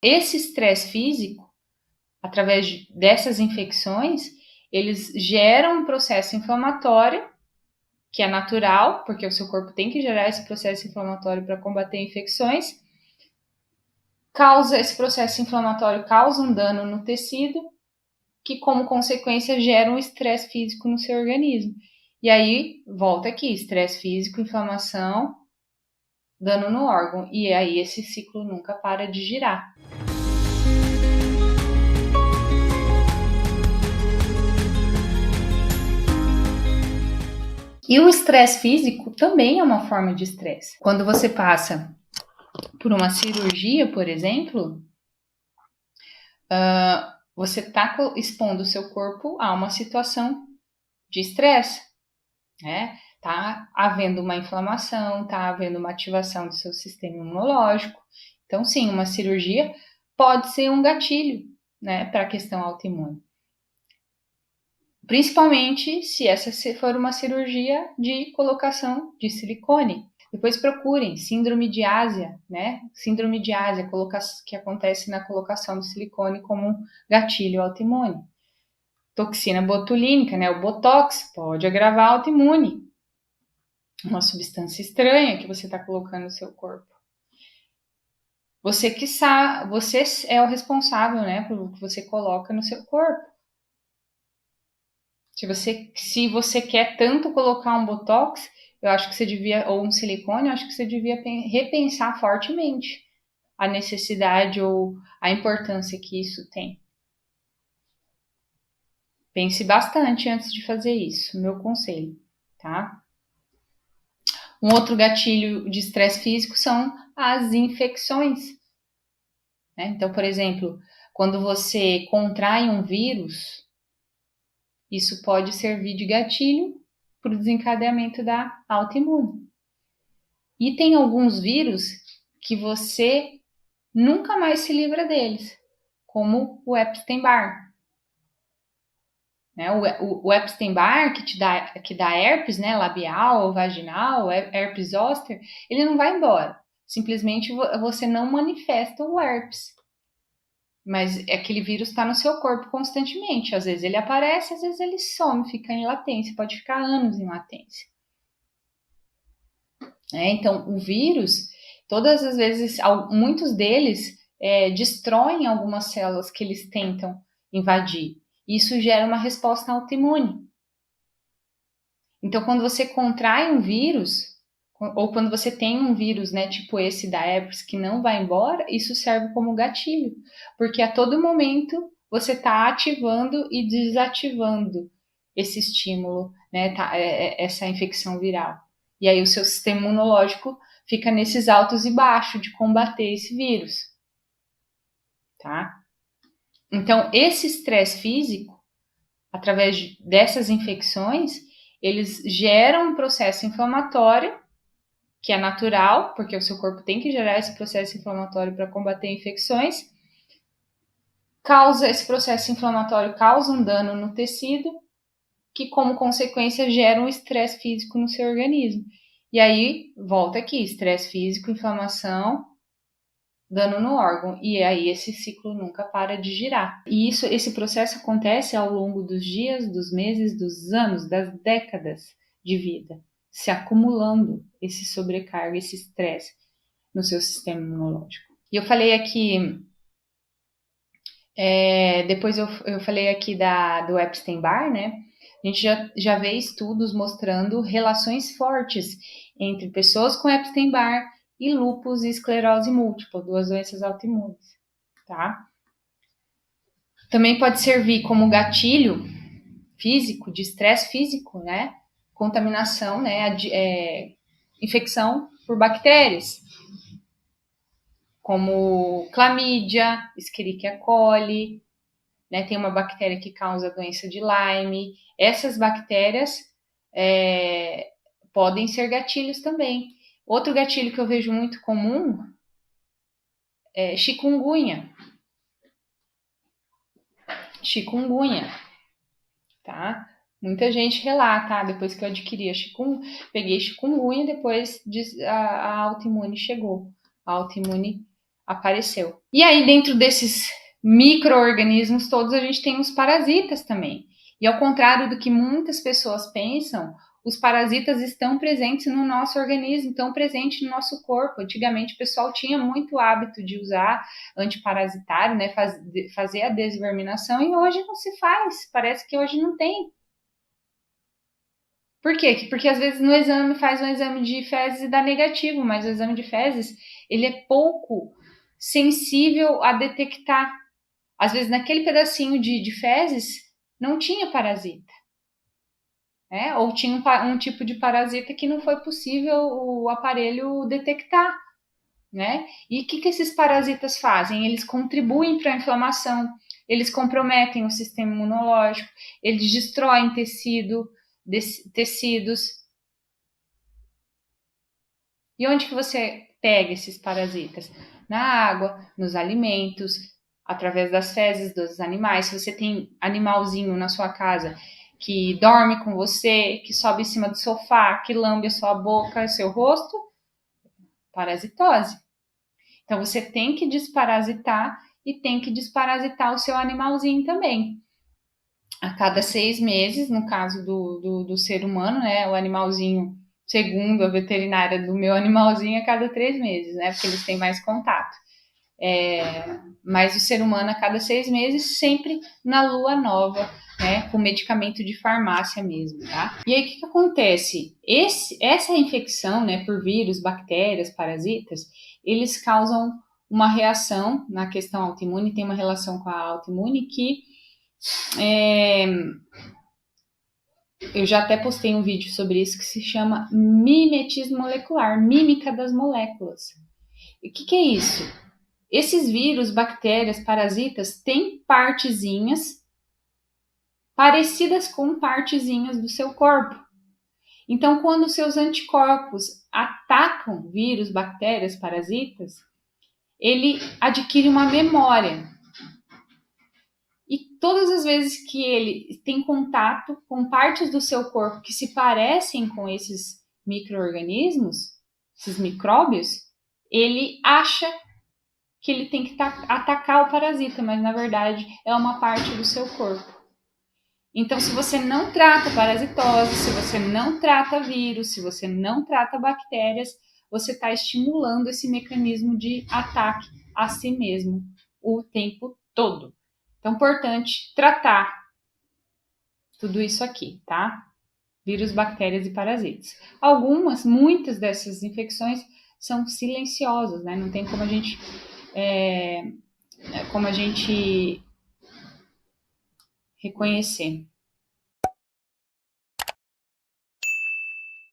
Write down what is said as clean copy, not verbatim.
Esse estresse físico, através dessas infecções, eles geram um processo inflamatório, que é natural, porque o seu corpo tem que gerar esse processo inflamatório para combater infecções. Esse processo inflamatório causa um dano no tecido, que como consequência gera um estresse físico no seu organismo. E aí, volta aqui, estresse físico, inflamação, dano no órgão. E aí esse ciclo nunca para de girar. E o estresse físico também é uma forma de estresse. Quando você passa por uma cirurgia, por exemplo, você está expondo o seu corpo a uma situação de estresse, né? Tá havendo uma inflamação, tá havendo uma ativação do seu sistema imunológico. Então, sim, uma cirurgia pode ser um gatilho, né, para a questão autoimune. Principalmente se essa for uma cirurgia de colocação de silicone. Depois procurem síndrome de Ásia, né? Síndrome de Ásia, que acontece na colocação do silicone como um gatilho autoimune. Toxina botulínica, né? O Botox pode agravar a autoimune. Uma substância estranha que você está colocando no seu corpo. Você que sabe, você é o responsável, né, pelo que você coloca no seu corpo. Se você quer tanto colocar um Botox, eu acho que você devia, ou um silicone, eu acho que você devia repensar fortemente a necessidade ou a importância que isso tem. Pense bastante antes de fazer isso, meu conselho, tá? Um outro gatilho de estresse físico são as infecções, né? Então, por exemplo, quando você contrai um vírus, isso pode servir de gatilho para o desencadeamento da autoimune. E tem alguns vírus que você nunca mais se livra deles, como o Epstein-Barr. Né? O Epstein-Barr, que dá herpes, né, labial, vaginal, herpes zoster, ele não vai embora. Simplesmente você não manifesta o herpes. Mas aquele vírus está no seu corpo constantemente. Às vezes ele aparece, às vezes ele some, fica em latência, pode ficar anos em latência. Então, o vírus, todas as vezes, muitos deles destroem algumas células que eles tentam invadir. Isso gera uma resposta autoimune. Então, quando você contrai um vírus, ou quando você tem um vírus, né, tipo esse da herpes, que não vai embora, isso serve como gatilho. Porque a todo momento você está ativando e desativando esse estímulo, né, essa infecção viral. E aí o seu sistema imunológico fica nesses altos e baixos de combater esse vírus, tá? Então, esse estresse físico, através dessas infecções, eles geram um processo inflamatório, que é natural, porque o seu corpo tem que gerar esse processo inflamatório para combater infecções. Esse processo inflamatório causa um dano no tecido, que como consequência gera um estresse físico no seu organismo. E aí, volta aqui, estresse físico, inflamação, dano no órgão. E aí esse ciclo nunca para de girar. E esse processo acontece ao longo dos dias, dos meses, dos anos, das décadas de vida, se acumulando esse sobrecarga, esse estresse no seu sistema imunológico. E eu falei aqui, depois eu falei aqui do Epstein-Barr, né? A gente já vê estudos mostrando relações fortes entre pessoas com Epstein-Barr e lúpus e esclerose múltipla, duas doenças autoimunes, tá? Também pode servir como gatilho físico, de estresse físico, né? Contaminação, né? Infecção por bactérias, como clamídia, Escherichia coli, né? Tem uma bactéria que causa a doença de Lyme. Essas bactérias podem ser gatilhos também. Outro gatilho que eu vejo muito comum é chikungunya. Chikungunya, tá? Muita gente relata, depois que eu adquiri peguei chikungunya, depois a autoimune chegou. A autoimune apareceu. E aí, dentro desses micro-organismos todos, a gente tem os parasitas também. E ao contrário do que muitas pessoas pensam, os parasitas estão presentes no nosso organismo, estão presentes no nosso corpo. Antigamente o pessoal tinha muito hábito de usar antiparasitário, né, fazer a desverminação, e hoje não se faz, parece que hoje não tem. Por quê? Porque às vezes no exame faz um exame de fezes e dá negativo, mas o exame de fezes ele é pouco sensível a detectar. Às vezes naquele pedacinho de fezes não tinha parasita. Ou tinha um tipo de parasita que não foi possível o aparelho detectar. Né? E o que esses parasitas fazem? Eles contribuem para a inflamação, eles comprometem o sistema imunológico, eles destroem tecidos. E onde que você pega esses parasitas? Na água, nos alimentos, através das fezes dos animais. Se você tem animalzinho na sua casa que dorme com você, que sobe em cima do sofá, que lambe a sua boca, seu rosto, parasitose. Então você tem que desparasitar e tem que desparasitar o seu animalzinho também. A cada 6 meses, no caso do ser humano, né? O animalzinho, segundo a veterinária do meu animalzinho, a cada 3 meses, né? Porque eles têm mais contato. Mas o ser humano a cada 6 meses, sempre na lua nova, né? Com medicamento de farmácia mesmo, tá? E aí o que acontece? Essa infecção, né? Por vírus, bactérias, parasitas, eles causam uma reação na questão autoimune, tem uma relação com a autoimune que eu já até postei um vídeo sobre isso que se chama mimetismo molecular, mímica das moléculas. E o que é isso? Esses vírus, bactérias, parasitas têm partezinhas parecidas com partezinhas do seu corpo. Então, quando seus anticorpos atacam vírus, bactérias, parasitas, ele adquire uma memória. E todas as vezes que ele tem contato com partes do seu corpo que se parecem com esses micro-organismos, esses micróbios, ele acha que ele tem que atacar o parasita, mas na verdade é uma parte do seu corpo. Então, se você não trata parasitose, se você não trata vírus, se você não trata bactérias, você está estimulando esse mecanismo de ataque a si mesmo o tempo todo. Então, importante tratar tudo isso aqui, tá? Vírus, bactérias e parasitas. Muitas dessas infecções são silenciosas, né? Não tem como a gente reconhecer.